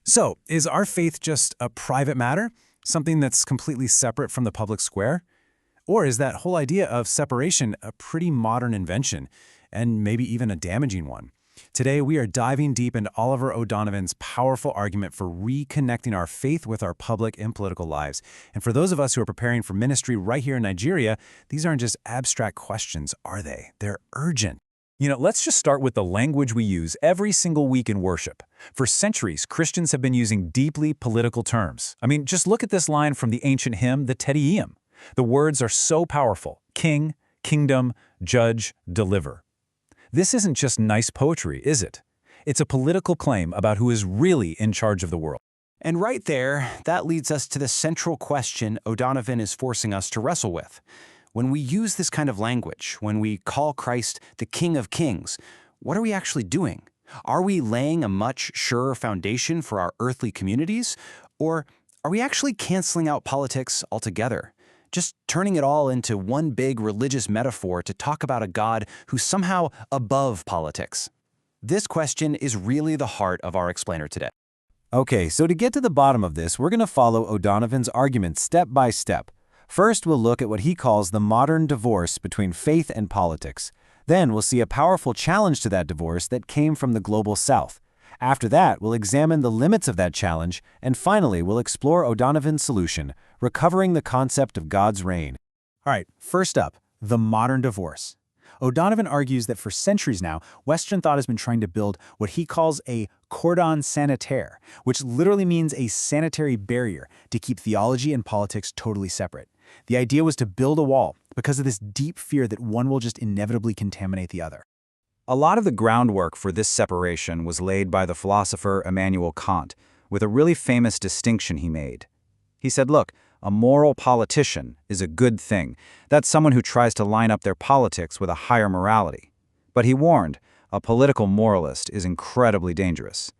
So, is our faith just a private matter? Something that's completely separate from the public square? Or is that whole idea of separation a pretty modern invention, and maybe even a damaging one? Today, we are diving deep into Oliver O'Donovan's powerful argument for reconnecting our faith with our public and political lives. And for those of us who are preparing for ministry right here in Nigeria, these aren't just abstract questions, are they? They're urgent. Let's just start with the language we use every single week in worship. For centuries, Christians have been using deeply political terms. Just look at this line from the ancient hymn, the Te Deum. The words are so powerful: king, kingdom, judge, deliver. This isn't just nice poetry, is it? It's a political claim about who is really in charge of the world. And right there, that leads us to the central question O'Donovan is forcing us to wrestle with. When we use this kind of language, when we call Christ the King of Kings, what are we actually doing? Are we laying a much surer foundation for our earthly communities? Or are we actually canceling out politics altogether? Just turning it all into one big religious metaphor to talk about a God who's somehow above politics? This question is really the heart of our explainer today. Okay, so to get to the bottom of this, we're going to follow O'Donovan's argument step by step. First, we'll look at what he calls the modern divorce between faith and politics. Then, we'll see a powerful challenge to that divorce that came from the global South. After that, we'll examine the limits of that challenge, and finally, we'll explore O'Donovan's solution, recovering the concept of God's reign. All right, first up, the modern divorce. O'Donovan argues that for centuries now, Western thought has been trying to build what he calls a cordon sanitaire, which literally means a sanitary barrier to keep theology and politics totally separate. The idea was to build a wall because of this deep fear that one will just inevitably contaminate the other. A lot of the groundwork for this separation was laid by the philosopher Immanuel Kant, with a really famous distinction he made. He said, look, a moral politician is a good thing. That's someone who tries to line up their politics with a higher morality. But he warned, a political moralist is incredibly dangerous.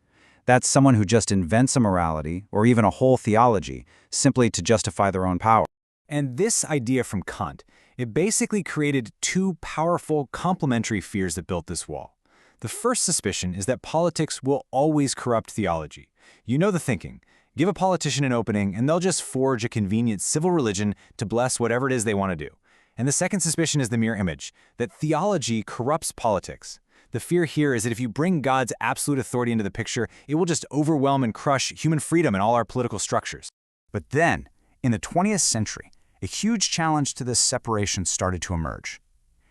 That's someone who just invents a morality, or even a whole theology, simply to justify their own power. And this idea from Kant, it basically created two powerful complementary fears that built this wall. The first suspicion is that politics will always corrupt theology. You know the thinking. Give a politician an opening and they'll just forge a convenient civil religion to bless whatever it is they want to do. And the second suspicion is the mirror image, that theology corrupts politics. The fear here is that if you bring God's absolute authority into the picture, it will just overwhelm and crush human freedom and all our political structures. But then, in the 20th century, a huge challenge to this separation started to emerge.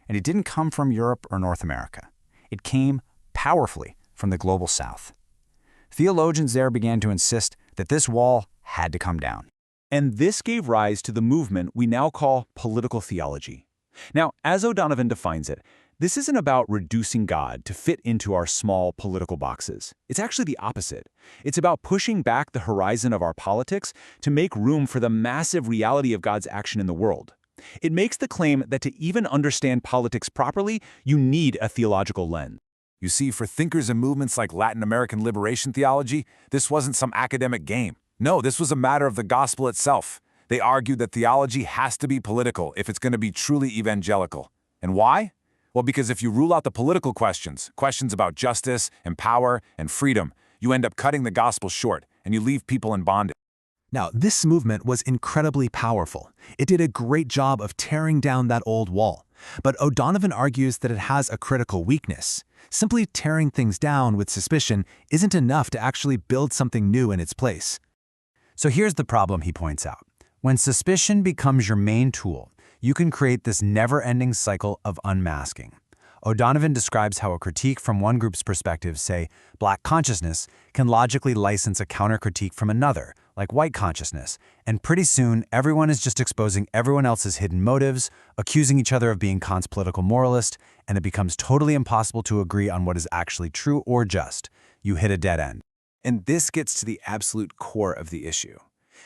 And it didn't come from Europe or North America. It came powerfully from the global South. Theologians there began to insist that this wall had to come down. And this gave rise to the movement we now call political theology. Now, as O'Donovan defines it, this isn't about reducing God to fit into our small political boxes. It's actually the opposite. It's about pushing back the horizon of our politics to make room for the massive reality of God's action in the world. It makes the claim that to even understand politics properly, you need a theological lens. You see, for thinkers and movements like Latin American liberation theology, this wasn't some academic game. No, this was a matter of the gospel itself. They argued that theology has to be political if it's going to be truly evangelical. And why? Well, because if you rule out the political questions about justice and power and freedom, you end up cutting the gospel short and you leave people in bondage. Now, this movement was incredibly powerful. It did a great job of tearing down that old wall. But O'Donovan argues that it has a critical weakness. Simply tearing things down with suspicion isn't enough to actually build something new in its place. So here's the problem he points out. When suspicion becomes your main tool, you can create this never-ending cycle of unmasking. O'Donovan describes how a critique from one group's perspective, say, Black consciousness, can logically license a counter-critique from another, like white consciousness, and pretty soon everyone is just exposing everyone else's hidden motives, accusing each other of being Kant's political moralist, and it becomes totally impossible to agree on what is actually true or just. You hit a dead end. And this gets to the absolute core of the issue.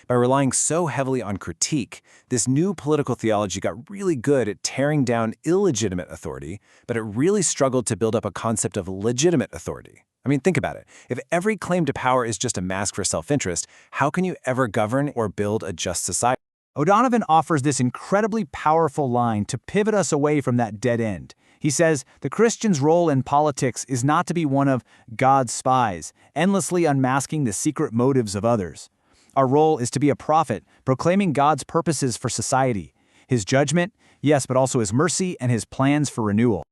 By relying so heavily on critique, this new political theology got really good at tearing down illegitimate authority, but it really struggled to build up a concept of legitimate authority. Think about it. If every claim to power is just a mask for self-interest, how can you ever govern or build a just society? O'Donovan offers this incredibly powerful line to pivot us away from that dead end. He says the Christian's role in politics is not to be one of God's spies, endlessly unmasking the secret motives of others. Our role is to be a prophet, proclaiming God's purposes for society, His judgment, yes, but also His mercy and His plans for renewal.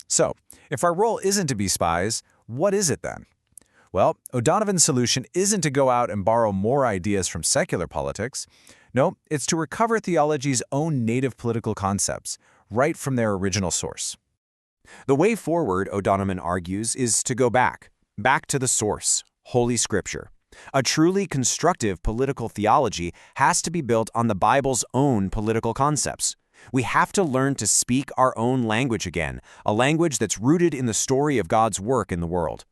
So, if our role isn't to be spies, what is it then? Well, O'Donovan's solution isn't to go out and borrow more ideas from secular politics. No, it's to recover theology's own native political concepts, right from their original source. The way forward, O'Donovan argues, is to go back to the source, Holy Scripture. A truly constructive political theology has to be built on the Bible's own political concepts. We have to learn to speak our own language again, a language that's rooted in the story of God's work in the world.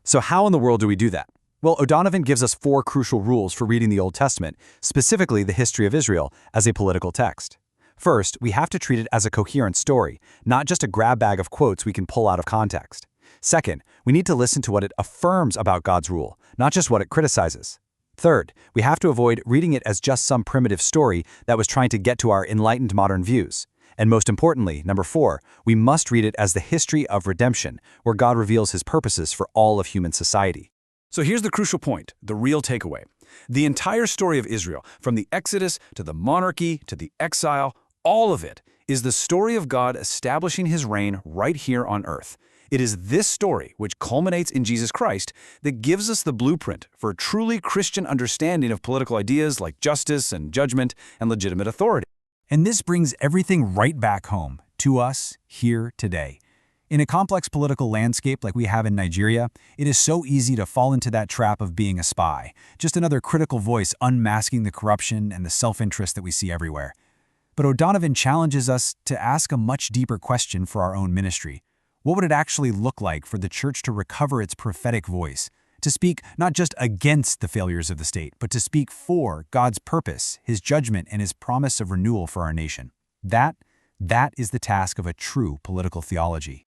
So how in the world do we do that? Well, O'Donovan gives us 4 crucial rules for reading the Old Testament, specifically the history of Israel, as a political text. First, we have to treat it as a coherent story, not just a grab bag of quotes we can pull out of context. Second, we need to listen to what it affirms about God's rule, not just what it criticizes. Third, we have to avoid reading it as just some primitive story that was trying to get to our enlightened modern views. And most importantly, number 4, we must read it as the history of redemption, where God reveals His purposes for all of human society. So here's the crucial point, the real takeaway. The entire story of Israel, from the Exodus to the monarchy to the exile, all of it is the story of God establishing His reign right here on earth. It is this story, which culminates in Jesus Christ, that gives us the blueprint for a truly Christian understanding of political ideas like justice and judgment and legitimate authority. And this brings everything right back home, to us, here, today. In a complex political landscape like we have in Nigeria, it is so easy to fall into that trap of being a spy, just another critical voice unmasking the corruption and the self-interest that we see everywhere. But O'Donovan challenges us to ask a much deeper question for our own ministry. What would it actually look like for the church to recover its prophetic voice, to speak not just against the failures of the state, but to speak for God's purpose, His judgment, and His promise of renewal for our nation? That is the task of a true political theology.